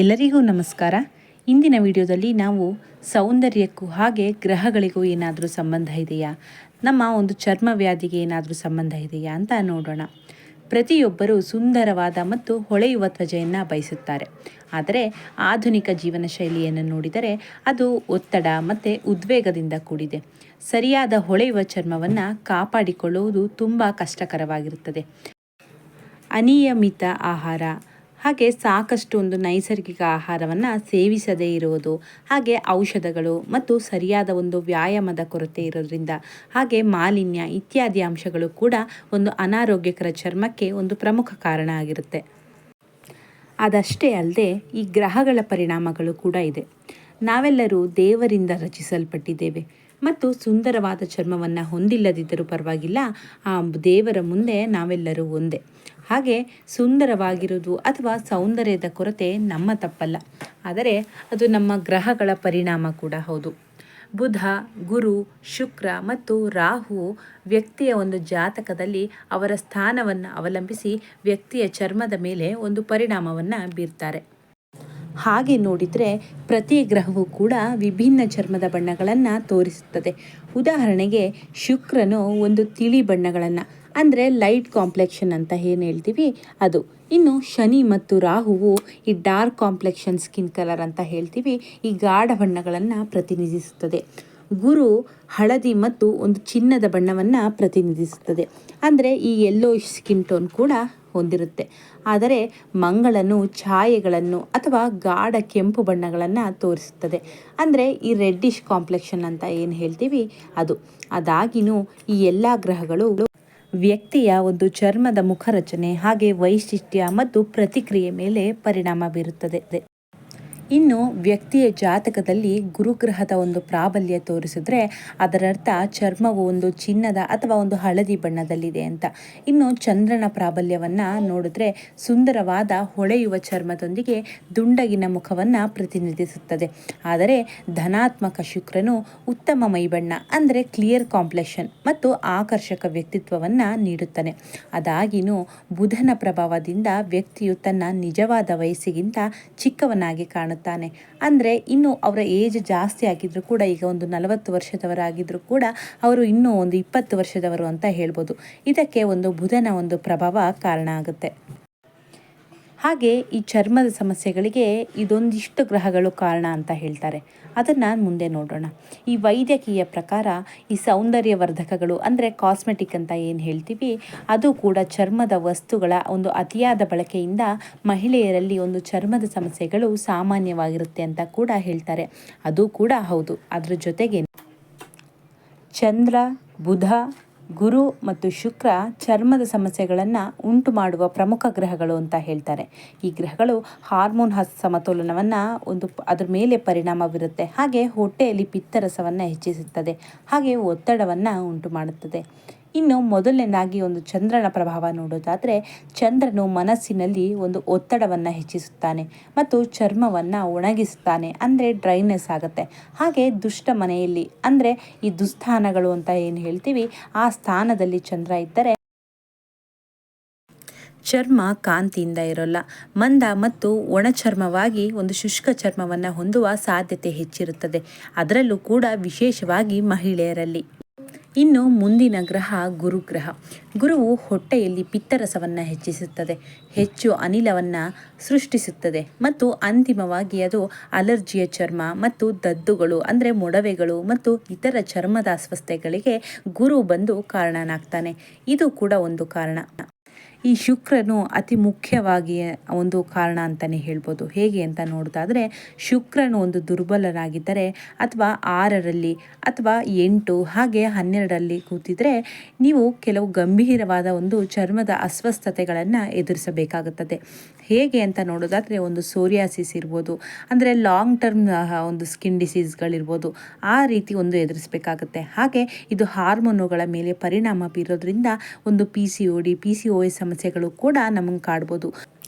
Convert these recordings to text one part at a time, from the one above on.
ಎಲ್ಲರಿಗೂ ನಮಸ್ಕಾರ. ಇಂದಿನ ವಿಡಿಯೋದಲ್ಲಿ ನಾವು ಸೌಂದರ್ಯಕ್ಕೂ ಹಾಗೆ ಗ್ರಹಗಳಿಗೂ ಏನಾದರೂ ಸಂಬಂಧ ಇದೆಯಾ, ನಮ್ಮ ಒಂದು ಚರ್ಮ ವ್ಯಾಧಿಗೆ ಏನಾದರೂ ಸಂಬಂಧ ಇದೆಯಾ ಅಂತ ನೋಡೋಣ. ಪ್ರತಿಯೊಬ್ಬರೂ ಸುಂದರವಾದ ಮತ್ತು ಹೊಳೆಯುವ ತ್ವಚೆಯನ್ನು ಬಯಸುತ್ತಾರೆ. ಆದರೆ ಆಧುನಿಕ ಜೀವನ ಶೈಲಿಯನ್ನು ನೋಡಿದರೆ ಅದು ಒತ್ತಡ ಮತ್ತು ಉದ್ವೇಗದಿಂದ ಕೂಡಿದೆ. ಸರಿಯಾದ ಹೊಳೆಯುವ ಚರ್ಮವನ್ನು ಕಾಪಾಡಿಕೊಳ್ಳುವುದು ತುಂಬ ಕಷ್ಟಕರವಾಗಿರುತ್ತದೆ. ಅನಿಯಮಿತ ಆಹಾರ ಹಾಗೆ ಸಾಕಷ್ಟು ಒಂದು ನೈಸರ್ಗಿಕ ಆಹಾರವನ್ನು ಸೇವಿಸದೇ ಇರುವುದು, ಹಾಗೆ ಔಷಧಗಳು ಮತ್ತು ಸರಿಯಾದ ಒಂದು ವ್ಯಾಯಾಮದ ಕೊರತೆ ಇರೋದ್ರಿಂದ, ಹಾಗೆ ಮಾಲಿನ್ಯ ಇತ್ಯಾದಿ ಅಂಶಗಳು ಕೂಡ ಒಂದು ಅನಾರೋಗ್ಯಕರ ಚರ್ಮಕ್ಕೆ ಒಂದು ಪ್ರಮುಖ ಕಾರಣ ಆಗಿರುತ್ತೆ. ಅದಷ್ಟೇ ಅಲ್ಲದೆ ಈ ಗ್ರಹಗಳ ಪರಿಣಾಮಗಳು ಕೂಡ ಇದೆ. ನಾವೆಲ್ಲರೂ ದೇವರಿಂದ ರಚಿಸಲ್ಪಟ್ಟಿದ್ದೇವೆ ಮತ್ತು ಸುಂದರವಾದ ಚರ್ಮವನ್ನು ಹೊಂದಿಲ್ಲದಿದ್ದರೂ ಪರವಾಗಿಲ್ಲ, ಆ ದೇವರ ಮುಂದೆ ನಾವೆಲ್ಲರೂ ಒಂದೇ. ಹಾಗೆ ಸುಂದರವಾಗಿರುವುದು ಅಥವಾ ಸೌಂದರ್ಯದ ಕೊರತೆ ನಮ್ಮ ತಪ್ಪಲ್ಲ, ಆದರೆ ಅದು ನಮ್ಮ ಗ್ರಹಗಳ ಪರಿಣಾಮ ಕೂಡ ಹೌದು. ಬುಧ, ಗುರು, ಶುಕ್ರ ಮತ್ತು ರಾಹು ವ್ಯಕ್ತಿಯ ಒಂದು ಜಾತಕದಲ್ಲಿ ಅವರ ಸ್ಥಾನವನ್ನು ಅವಲಂಬಿಸಿ ವ್ಯಕ್ತಿಯ ಚರ್ಮದ ಮೇಲೆ ಒಂದು ಪರಿಣಾಮವನ್ನು ಬೀರ್ತಾರೆ. ಹಾಗೆ ನೋಡಿದರೆ ಪ್ರತಿ ಗ್ರಹವೂ ಕೂಡ ವಿಭಿನ್ನ ಚರ್ಮದ ಬಣ್ಣಗಳನ್ನು ತೋರಿಸುತ್ತದೆ. ಉದಾಹರಣೆಗೆ ಶುಕ್ರನು ಒಂದು ತಿಳಿ ಬಣ್ಣಗಳನ್ನು, ಅಂದರೆ ಲೈಟ್ ಕಾಂಪ್ಲೆಕ್ಷನ್ ಅಂತ ಏನು ಹೇಳ್ತೀವಿ ಅದು. ಇನ್ನು ಶನಿ ಮತ್ತು ರಾಹುವು ಈ ಡಾರ್ಕ್ ಕಾಂಪ್ಲೆಕ್ಷನ್ ಸ್ಕಿನ್ ಕಲರ್ ಅಂತ ಹೇಳ್ತೀವಿ, ಈ ಗಾಢ ಬಣ್ಣಗಳನ್ನು ಪ್ರತಿನಿಧಿಸುತ್ತದೆ. ಗುರು ಹಳದಿ ಮತ್ತು ಒಂದು ಚಿನ್ನದ ಬಣ್ಣವನ್ನು ಪ್ರತಿನಿಧಿಸುತ್ತದೆ, ಅಂದರೆ ಈ ಯೆಲ್ಲೋ ಸ್ಕಿನ್ ಟೋನ್ ಕೂಡ ಹೊಂದಿರುತ್ತೆ. ಆದರೆ ಮಂಗಳನು ಛಾಯೆಗಳನ್ನು ಅಥವಾ ಗಾಢ ಕೆಂಪು ಬಣ್ಣಗಳನ್ನು ತೋರಿಸುತ್ತದೆ, ಅಂದರೆ ಈ ರೆಡ್ಡಿಶ್ ಕಾಂಪ್ಲೆಕ್ಷನ್ ಅಂತ ಏನು ಹೇಳ್ತೀವಿ ಅದು. ಅದಾಗಿನೂ ಈ ಎಲ್ಲ ಗ್ರಹಗಳು ವ್ಯಕ್ತಿಯ ಒಂದು ಚರ್ಮದ ಮುಖರಚನೆ, ಹಾಗೆ ವೈಶಿಷ್ಟ್ಯ ಮತ್ತು ಪ್ರತಿಕ್ರಿಯೆ ಮೇಲೆ ಪರಿಣಾಮ ಬೀರುತ್ತದೆ. ಇನ್ನು ವ್ಯಕ್ತಿಯ ಜಾತಕದಲ್ಲಿ ಗುರುಗ್ರಹದ ಒಂದು ಪ್ರಾಬಲ್ಯ ತೋರಿಸಿದ್ರೆ ಅದರರ್ಥ ಚರ್ಮವು ಒಂದು ಚಿನ್ನದ ಅಥವಾ ಒಂದು ಹಳದಿ ಬಣ್ಣದಲ್ಲಿದೆ ಅಂತ. ಇನ್ನು ಚಂದ್ರನ ಪ್ರಾಬಲ್ಯವನ್ನು ನೋಡಿದ್ರೆ ಸುಂದರವಾದ ಹೊಳೆಯುವ ಚರ್ಮದೊಂದಿಗೆ ದುಂಡಗಿನ ಮುಖವನ್ನು ಪ್ರತಿನಿಧಿಸುತ್ತದೆ. ಆದರೆ ಧನಾತ್ಮಕ ಶುಕ್ರನು ಉತ್ತಮ ಮೈಬಣ್ಣ, ಅಂದರೆ ಕ್ಲಿಯರ್ ಕಾಂಪ್ಲೆಕ್ಷನ್ ಮತ್ತು ಆಕರ್ಷಕ ವ್ಯಕ್ತಿತ್ವವನ್ನು ನೀಡುತ್ತಾನೆ. ಅದಾಗಿನೂ ಬುಧನ ಪ್ರಭಾವದಿಂದ ವ್ಯಕ್ತಿಯು ತನ್ನ ನಿಜವಾದ ವಯಸ್ಸಿಗಿಂತ ಚಿಕ್ಕವನಾಗಿ ಕಾಣುತ್ತಾನೆ. ಅಂದರೆ ಇನ್ನು ಅವರ ಏಜ್ ಜಾಸ್ತಿ ಆಗಿದ್ರು ಕೂಡ, ಈಗ ಒಂದು 40 ವರ್ಷದವರಾಗಿದ್ದರೂ ಕೂಡ ಅವರು ಇನ್ನೂ ಒಂದು 20 ವರ್ಷದವರು ಅಂತ ಹೇಳ್ಬೋದು. ಇದಕ್ಕೆ ಒಂದು ಬುಧನ ಒಂದು ಪ್ರಭಾವ ಕಾರಣ ಆಗುತ್ತೆ. ಹಾಗೆ ಈ ಚರ್ಮದ ಸಮಸ್ಯೆಗಳಿಗೆ ಇದೊಂದಿಷ್ಟು ಗ್ರಹಗಳು ಕಾರಣ ಅಂತ ಹೇಳ್ತಾರೆ. ಅದನ್ನು ಮುಂದೆ ನೋಡೋಣ. ಈ ವೈದ್ಯಕೀಯ ಪ್ರಕಾರ ಈ ಸೌಂದರ್ಯವರ್ಧಕಗಳು, ಅಂದರೆ ಕಾಸ್ಮೆಟಿಕ್ ಅಂತ ಏನು ಹೇಳ್ತೀವಿ, ಅದು ಕೂಡ ಚರ್ಮದ ವಸ್ತುಗಳ ಒಂದು ಅತಿಯಾದ ಬಳಕೆಯಿಂದ ಮಹಿಳೆಯರಲ್ಲಿ ಒಂದು ಚರ್ಮದ ಸಮಸ್ಯೆಗಳು ಸಾಮಾನ್ಯವಾಗಿರುತ್ತೆ ಅಂತ ಕೂಡ ಹೇಳ್ತಾರೆ. ಅದು ಕೂಡ ಹೌದು. ಅದ್ರ ಜೊತೆಗೆ ಚಂದ್ರ, ಬುಧ, ಗುರು ಮತ್ತು ಶುಕ್ರ ಚರ್ಮದ ಸಮಸ್ಯೆಗಳನ್ನು ಉಂಟು ಮಾಡುವ ಪ್ರಮುಖ ಗ್ರಹಗಳು ಅಂತ ಹೇಳ್ತಾರೆ. ಈ ಗ್ರಹಗಳು ಹಾರ್ಮೋನ್ ಸಮತೋಲನವನ್ನು ಅದರ ಮೇಲೆ ಪರಿಣಾಮ ಬೀರುತ್ತೆ. ಹಾಗೆ ಹೊಟ್ಟೆಯಲ್ಲಿ ಪಿತ್ತರಸವನ್ನು ಹೆಚ್ಚಿಸುತ್ತದೆ, ಹಾಗೆ ಒತ್ತಡವನ್ನು ಉಂಟು ಮಾಡುತ್ತದೆ. ಇನ್ನು ಮೊದಲನೇದಾಗಿ ಒಂದು ಚಂದ್ರನ ಪ್ರಭಾವ ನೋಡೋದಾದರೆ, ಚಂದ್ರನು ಮನಸ್ಸಿನಲ್ಲಿ ಒಂದು ಒತ್ತಡವನ್ನು ಹೆಚ್ಚಿಸುತ್ತಾನೆ ಮತ್ತು ಚರ್ಮವನ್ನು ಒಣಗಿಸುತ್ತಾನೆ, ಅಂದರೆ ಡ್ರೈನೆಸ್ ಆಗುತ್ತೆ. ಹಾಗೆ ದುಷ್ಟ ಮನೆಯಲ್ಲಿ, ಅಂದರೆ ಈ ದುಸ್ಥಾನಗಳು ಅಂತ ಏನು ಹೇಳ್ತೀವಿ, ಆ ಸ್ಥಾನದಲ್ಲಿ ಚಂದ್ರ ಇದ್ದರೆ ಚರ್ಮ ಕಾಂತಿಯಿಂದ ಇರೋಲ್ಲ, ಮಂದ ಮತ್ತು ಒಣ ಚರ್ಮವಾಗಿ ಒಂದು ಶುಷ್ಕ ಚರ್ಮವನ್ನು ಹೊಂದುವ ಸಾಧ್ಯತೆ ಹೆಚ್ಚಿರುತ್ತದೆ, ಅದರಲ್ಲೂ ಕೂಡ ವಿಶೇಷವಾಗಿ ಮಹಿಳೆಯರಲ್ಲಿ. ಇನ್ನು ಮುಂದಿನ ಗ್ರಹ ಗುರುಗ್ರಹ. ಗುರುವು ಹೊಟ್ಟೆಯಲ್ಲಿ ಪಿತ್ತರಸವನ್ನು ಹೆಚ್ಚಿಸುತ್ತದೆ, ಹೆಚ್ಚು ಅನಿಲವನ್ನು ಸೃಷ್ಟಿಸುತ್ತದೆ ಮತ್ತು ಅಂತಿಮವಾಗಿ ಅದು ಅಲರ್ಜಿಯ ಚರ್ಮ ಮತ್ತು ದದ್ದುಗಳು, ಅಂದರೆ ಮೊಡವೆಗಳು ಮತ್ತು ಇತರ ಚರ್ಮದ ಅಸ್ವಸ್ಥತೆಗಳಿಗೆ ಗುರು ಬಂದು ಕಾರಣನಾಗ್ತಾನೆ. ಇದು ಕೂಡ ಒಂದು ಕಾರಣ. ಈ ಶುಕ್ರನು ಅತಿ ಮುಖ್ಯವಾಗಿ ಒಂದು ಕಾರಣ ಅಂತಲೇ ಹೇಳ್ಬೋದು. ಹೇಗೆ ಅಂತ ನೋಡೋದಾದರೆ, ಶುಕ್ರನು ಒಂದು ದುರ್ಬಲರಾಗಿದ್ದರೆ ಅಥವಾ 6ರಲ್ಲಿ ಅಥವಾ 8 ಹಾಗೆ 12ರಲ್ಲಿ ಕೂತಿದ್ರೆ ನೀವು ಕೆಲವು ಗಂಭೀರವಾದ ಒಂದು ಚರ್ಮದ ಅಸ್ವಸ್ಥತೆಗಳನ್ನು ಎದುರಿಸಬೇಕಾಗುತ್ತದೆ. ಹೇಗೆ ಅಂತ ನೋಡೋದಾದರೆ, ಒಂದು ಸೋರಿಯಾಸಿಸ್ ಇರ್ಬೋದು, ಅಂದರೆ ಲಾಂಗ್ ಟರ್ಮ್ ಒಂದು ಸ್ಕಿನ್ ಡಿಸೀಸ್ಗಳಿರ್ಬೋದು, ಆ ರೀತಿ ಒಂದು ಎದುರಿಸಬೇಕಾಗುತ್ತೆ. ಹಾಗೆ ಇದು ಹಾರ್ಮೋನುಗಳ ಮೇಲೆ ಪರಿಣಾಮ ಬೀರೋದ್ರಿಂದ ಒಂದು PCOD, PCOS ಸಮಸ್ಯೆಗಳು ಕೂಡ ನಮಗೆ ಕಾಡ್ಬೋದು.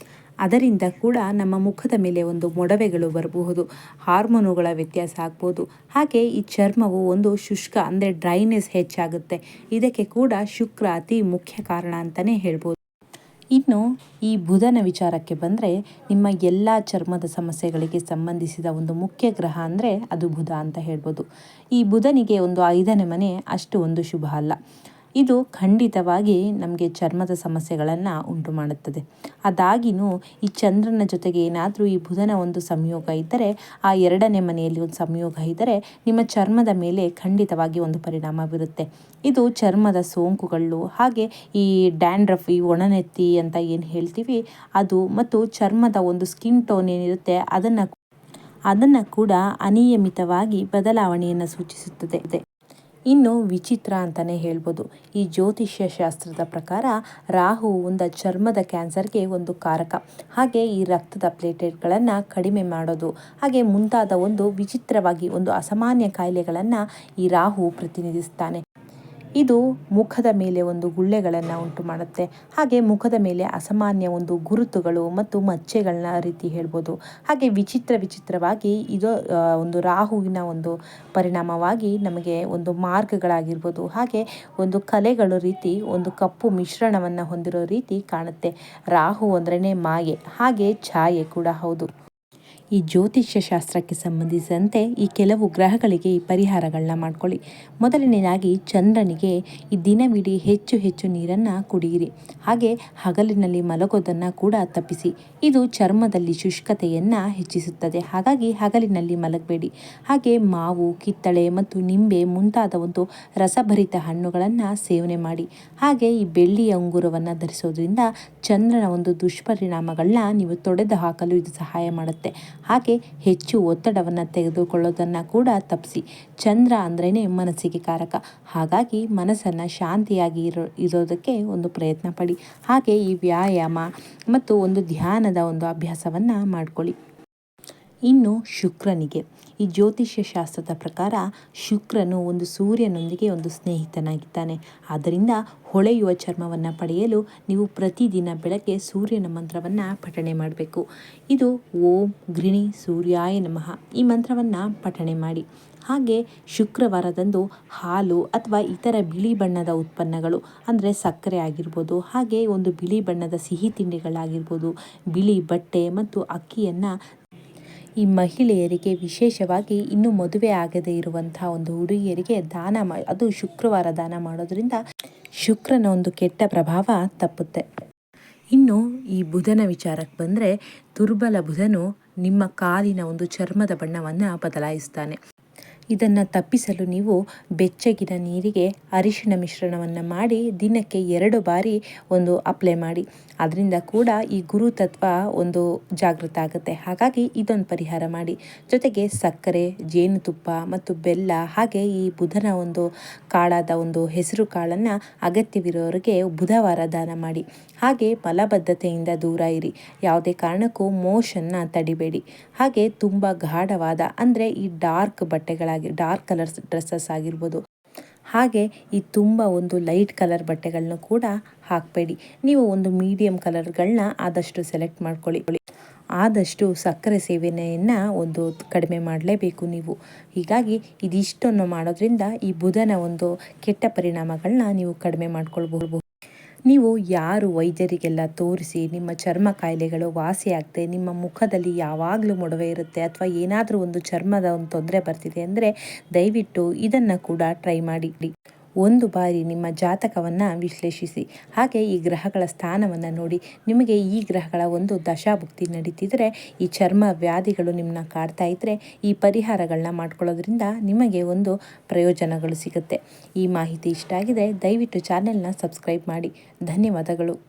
ಅದರಿಂದ ಕೂಡ ನಮ್ಮ ಮುಖದ ಮೇಲೆ ಒಂದು ಮೊಡವೆಗಳು ಬರಬಹುದು, ಹಾರ್ಮೋನುಗಳ ವ್ಯತ್ಯಾಸ ಆಗ್ಬೋದು. ಹಾಗೆ ಈ ಚರ್ಮವು ಒಂದು ಶುಷ್ಕ, ಅಂದರೆ ಡ್ರೈನೆಸ್ ಹೆಚ್ಚಾಗುತ್ತೆ. ಇದಕ್ಕೆ ಕೂಡ ಶುಕ್ರ ಅತಿ ಮುಖ್ಯ ಕಾರಣ ಅಂತಲೇ ಹೇಳ್ಬೋದು. ಇನ್ನು ಈ ಬುಧನ ವಿಚಾರಕ್ಕೆ ಬಂದರೆ ನಿಮ್ಮ ಎಲ್ಲ ಚರ್ಮದ ಸಮಸ್ಯೆಗಳಿಗೆ ಸಂಬಂಧಿಸಿದ ಒಂದು ಮುಖ್ಯ ಗ್ರಹ ಅಂದರೆ ಅದು ಬುಧ ಅಂತ ಹೇಳ್ಬೋದು. ಈ ಬುಧನಿಗೆ ಒಂದು 5ನೇ ಮನೆ ಅಷ್ಟು ಒಂದು ಶುಭ ಅಲ್ಲ. ಇದು ಖಂಡಿತವಾಗಿ ನಮಗೆ ಚರ್ಮದ ಸಮಸ್ಯೆಗಳನ್ನು ಉಂಟು ಮಾಡುತ್ತದೆ. ಅದಾಗಿಯೂ ಈ ಚಂದ್ರನ ಜೊತೆಗೆ ಏನಾದರೂ ಈ ಬುಧನ ಒಂದು ಸಂಯೋಗ ಇದ್ದರೆ, ಆ 2ನೇ ಮನೆಯಲ್ಲಿ ಒಂದು ಸಂಯೋಗ ಇದ್ದರೆ ನಿಮ್ಮ ಚರ್ಮದ ಮೇಲೆ ಖಂಡಿತವಾಗಿ ಒಂದು ಪರಿಣಾಮ ಬೀರುತ್ತೆ. ಇದು ಚರ್ಮದ ಸೋಂಕುಗಳು, ಹಾಗೆ ಈ ಡ್ಯಾಂಡ್ರಫ್, ಈ ಒಣನೆತ್ತಿ ಅಂತ ಏನು ಹೇಳ್ತೀವಿ ಅದು, ಮತ್ತು ಚರ್ಮದ ಒಂದು ಸ್ಕಿನ್ ಟೋನ್ ಏನಿರುತ್ತೆ ಅದನ್ನು ಕೂಡ ಅನಿಯಮಿತವಾಗಿ ಬದಲಾವಣೆಯನ್ನು ಸೂಚಿಸುತ್ತದೆ. ಇನ್ನು ವಿಚಿತ್ರ ಅಂತಲೇ ಹೇಳ್ಬೋದು. ಈ ಜ್ಯೋತಿಷ್ಯ ಶಾಸ್ತ್ರದ ಪ್ರಕಾರ ರಾಹು ಒಂದು ಚರ್ಮದ ಕ್ಯಾನ್ಸರ್ಗೆ ಒಂದು ಕಾರಕ, ಹಾಗೆ ಈ ರಕ್ತದ ಪ್ಲೇಟೆಟ್ಗಳನ್ನು ಕಡಿಮೆ ಮಾಡೋದು, ಹಾಗೆ ಮುಂತಾದ ಒಂದು ವಿಚಿತ್ರವಾಗಿ ಒಂದು ಅಸಾಮಾನ್ಯ ಕಾಯಿಲೆಗಳನ್ನು ಈ ರಾಹು ಪ್ರತಿನಿಧಿಸ್ತಾನೆ. ಇದು ಮುಖದ ಮೇಲೆ ಒಂದು ಗುಳ್ಳೆಗಳನ್ನು ಉಂಟು ಮಾಡುತ್ತೆ, ಹಾಗೆ ಮುಖದ ಮೇಲೆ ಅಸಾಮಾನ್ಯ ಒಂದು ಗುರುತುಗಳು ಮತ್ತು ಮಚ್ಚೆಗಳನ್ನ ರೀತಿ ಹೇಳ್ಬೋದು. ಹಾಗೆ ವಿಚಿತ್ರವಾಗಿ ಇದು ಒಂದು ರಾಹುವಿನ ಒಂದು ಪರಿಣಾಮವಾಗಿ ನಮಗೆ ಒಂದು ಮಾರ್ಕ್ಗಳಾಗಿರ್ಬೋದು, ಹಾಗೆ ಒಂದು ಕಲೆಗಳು ರೀತಿ ಒಂದು ಕಪ್ಪು ಮಿಶ್ರಣವನ್ನು ಹೊಂದಿರೋ ರೀತಿ ಕಾಣುತ್ತೆ. ರಾಹು ಅಂದ್ರೇ ಮಾಯೆ, ಹಾಗೆ ಛಾಯೆ ಕೂಡ ಹೌದು. ಈ ಜ್ಯೋತಿಷ್ಯ ಶಾಸ್ತ್ರಕ್ಕೆ ಸಂಬಂಧಿಸಿದಂತೆ ಈ ಕೆಲವು ಗ್ರಹಗಳಿಗೆ ಈ ಪರಿಹಾರಗಳನ್ನ ಮಾಡ್ಕೊಳ್ಳಿ. ಮೊದಲನೇದಾಗಿ ಚಂದ್ರನಿಗೆ ಈ ದಿನವಿಡೀ ಹೆಚ್ಚು ನೀರನ್ನು ಕುಡಿಯಿರಿ, ಹಾಗೆ ಹಗಲಿನಲ್ಲಿ ಮಲಗೋದನ್ನು ಕೂಡ ತಪ್ಪಿಸಿ. ಇದು ಚರ್ಮದಲ್ಲಿ ಶುಷ್ಕತೆಯನ್ನು ಹೆಚ್ಚಿಸುತ್ತದೆ, ಹಾಗಾಗಿ ಹಗಲಿನಲ್ಲಿ ಮಲಗಬೇಡಿ. ಹಾಗೆ ಮಾವು, ಕಿತ್ತಳೆ ಮತ್ತು ನಿಂಬೆ ಮುಂತಾದ ಒಂದು ರಸಭರಿತ ಹಣ್ಣುಗಳನ್ನು ಸೇವನೆ ಮಾಡಿ. ಹಾಗೆ ಈ ಬೆಳ್ಳಿಯ ಉಂಗುರವನ್ನು ಧರಿಸೋದ್ರಿಂದ ಚಂದ್ರನ ಒಂದು ದುಷ್ಪರಿಣಾಮಗಳನ್ನ ನೀವು ತೊಡೆದು ಹಾಕಲು ಇದು ಸಹಾಯ ಮಾಡುತ್ತೆ. ಹಾಗೆ ಹೆಚ್ಚು ಒತ್ತಡವನ್ನು ತೆಗೆದುಕೊಳ್ಳೋದನ್ನು ಕೂಡ ತಪ್ಪಿಸಿ. ಚಂದ್ರ ಅಂದ್ರೇ ಮನಸ್ಸಿಗೆ ಕಾರಕ, ಹಾಗಾಗಿ ಮನಸ್ಸನ್ನು ಶಾಂತಿಯಾಗಿ ಇರೋದಕ್ಕೆ ಒಂದು ಪ್ರಯತ್ನ ಪಡಿ. ಹಾಗೆ ಈ ವ್ಯಾಯಾಮ ಮತ್ತು ಒಂದು ಧ್ಯಾನದ ಒಂದು ಅಭ್ಯಾಸವನ್ನು ಮಾಡ್ಕೊಳ್ಳಿ. ಇನ್ನು ಶುಕ್ರನಿಗೆ ಈ ಜ್ಯೋತಿಷ್ಯ ಶಾಸ್ತ್ರದ ಪ್ರಕಾರ ಶುಕ್ರನು ಒಂದು ಸೂರ್ಯನೊಂದಿಗೆ ಒಂದು ಸ್ನೇಹಿತನಾಗಿದ್ದಾನೆ. ಆದ್ದರಿಂದ ಹೊಳೆಯುವ ಚರ್ಮವನ್ನು ಪಡೆಯಲು ನೀವು ಪ್ರತಿದಿನ ಬೆಳಗ್ಗೆ ಸೂರ್ಯನ ಮಂತ್ರವನ್ನು ಪಠಣೆ ಮಾಡಬೇಕು. ಇದು ಓಂ ಗೃಣಿ ಸೂರ್ಯಾಯ ನಮಃ ಈ ಮಂತ್ರವನ್ನು ಪಠಣೆ ಮಾಡಿ. ಹಾಗೆ ಶುಕ್ರವಾರದಂದು ಹಾಲು ಅಥವಾ ಇತರ ಬಿಳಿ ಬಣ್ಣದ ಉತ್ಪನ್ನಗಳು ಅಂದರೆ ಸಕ್ಕರೆ ಆಗಿರ್ಬೋದು, ಹಾಗೆ ಒಂದು ಬಿಳಿ ಬಣ್ಣದ ಸಿಹಿ ತಿಂಡಿಗಳಾಗಿರ್ಬೋದು, ಬಿಳಿ ಬಟ್ಟೆ ಮತ್ತು ಅಕ್ಕಿಯನ್ನು ಈ ಮಹಿಳೆಯರಿಗೆ, ವಿಶೇಷವಾಗಿ ಇನ್ನೂ ಮದುವೆ ಆಗದೇ ಇರುವಂಥ ಒಂದು ಹುಡುಗಿಯರಿಗೆ ಅದು ಶುಕ್ರವಾರ ದಾನ ಮಾಡೋದ್ರಿಂದ ಶುಕ್ರನ ಒಂದು ಕೆಟ್ಟ ಪ್ರಭಾವ ತಪ್ಪುತ್ತೆ. ಇನ್ನು ಈ ಬುಧನ ವಿಚಾರಕ್ಕೆ ಬಂದರೆ, ದುರ್ಬಲ ಬುಧನು ನಿಮ್ಮ ಕಾಲಿನ ಒಂದು ಚರ್ಮದ ಬಣ್ಣವನ್ನು ಬದಲಾಯಿಸ್ತಾನೆ. ಇದನ್ನು ತಪ್ಪಿಸಲು ನೀವು ಬೆಚ್ಚಗಿನ ನೀರಿಗೆ ಅರಿಶಿಣ ಮಿಶ್ರಣವನ್ನು ಮಾಡಿ ದಿನಕ್ಕೆ 2 ಬಾರಿ ಒಂದು ಅಪ್ಲೈ ಮಾಡಿ. ಅದರಿಂದ ಕೂಡ ಈ ಗುರುತತ್ವ ಒಂದು ಜಾಗೃತ ಆಗುತ್ತೆ. ಹಾಗಾಗಿ ಇದೊಂದು ಪರಿಹಾರ ಮಾಡಿ. ಜೊತೆಗೆ ಸಕ್ಕರೆ, ಜೇನುತುಪ್ಪ ಮತ್ತು ಬೆಲ್ಲ, ಹಾಗೆ ಈ ಬುಧನ ಒಂದು ಕಾಳಾದ ಒಂದು ಹೆಸರು ಕಾಳನ್ನು ಅಗತ್ಯವಿರೋರಿಗೆ ಬುಧವಾರ ದಾನ ಮಾಡಿ. ಹಾಗೆ ಮಲಬದ್ಧತೆಯಿಂದ ದೂರ ಇರಿ. ಯಾವುದೇ ಕಾರಣಕ್ಕೂ ಮೋಷನ್ನ ತಡಿಬೇಡಿ. ಹಾಗೆ ತುಂಬ ಗಾಢವಾದ ಅಂದರೆ ಈ ಡಾರ್ಕ್ ಕಲರ್ಸ್ ಡ್ರೆಸ್ಸಸ್ ಆಗಿರ್ಬೋದು, ಹಾಗೆ ಈ ತುಂಬ ಒಂದು ಲೈಟ್ ಕಲರ್ ಬಟ್ಟೆಗಳನ್ನ ಕೂಡ ಹಾಕಬೇಡಿ. ನೀವು ಒಂದು ಮೀಡಿಯಂ ಕಲರ್ಗಳನ್ನ ಆದಷ್ಟು ಸೆಲೆಕ್ಟ್ ಮಾಡ್ಕೊಳ್ಳಿ. ಆದಷ್ಟು ಸಕ್ಕರೆ ಸೇವನೆಯನ್ನು ಒಂದು ಕಡಿಮೆ ಮಾಡಲೇಬೇಕು ನೀವು. ಹೀಗಾಗಿ ಇದಿಷ್ಟನ್ನು ಮಾಡೋದ್ರಿಂದ ಈ ಬುಧನ ಒಂದು ಕೆಟ್ಟ ಪರಿಣಾಮಗಳನ್ನ ನೀವು ಕಡಿಮೆ ಮಾಡ್ಕೊಳ್ಬಹುದು. ನೀವು ಯಾರು ವೈದ್ಯರಿಗೆಲ್ಲ ತೋರಿಸಿ ನಿಮ್ಮ ಚರ್ಮ ಕಾಯಿಲೆಗಳು ವಾಸಿಯಾಗದೆ ನಿಮ್ಮ ಮುಖದಲ್ಲಿ ಯಾವಾಗಲೂ ಮೊಡವೆ ಇರುತ್ತೆ, ಅಥವಾ ಏನಾದರೂ ಒಂದು ಚರ್ಮದ ಒಂದು ತೊಂದರೆ ಬರ್ತಿದೆ ಅಂದರೆ ದಯವಿಟ್ಟು ಇದನ್ನು ಕೂಡ ಟ್ರೈ ಮಾಡಿ. ಒಂದು ಬಾರಿ ನಿಮ್ಮ ಜಾತಕವನ್ನು ವಿಶ್ಲೇಷಿಸಿ. ಹಾಗೆ ಈ ಗ್ರಹಗಳ ಸ್ಥಾನವನ್ನು ನೋಡಿ. ನಿಮಗೆ ಈ ಗ್ರಹಗಳ ಒಂದು ದಶಾಭುಕ್ತಿ ನಡೀತಿದ್ರೆ, ಈ ಚರ್ಮ ವ್ಯಾಧಿಗಳು ನಿಮ್ಮನ್ನ ಕಾಡ್ತಾ ಇದ್ದರೆ ಈ ಪರಿಹಾರಗಳನ್ನ ಮಾಡ್ಕೊಳ್ಳೋದ್ರಿಂದ ನಿಮಗೆ ಒಂದು ಪ್ರಯೋಜನಗಳು ಸಿಗುತ್ತೆ. ಈ ಮಾಹಿತಿ ಇಷ್ಟ ಆಗಿದೆ ದಯವಿಟ್ಟು ಚಾನೆಲ್ನ ಸಬ್ಸ್ಕ್ರೈಬ್ ಮಾಡಿ. ಧನ್ಯವಾದಗಳು.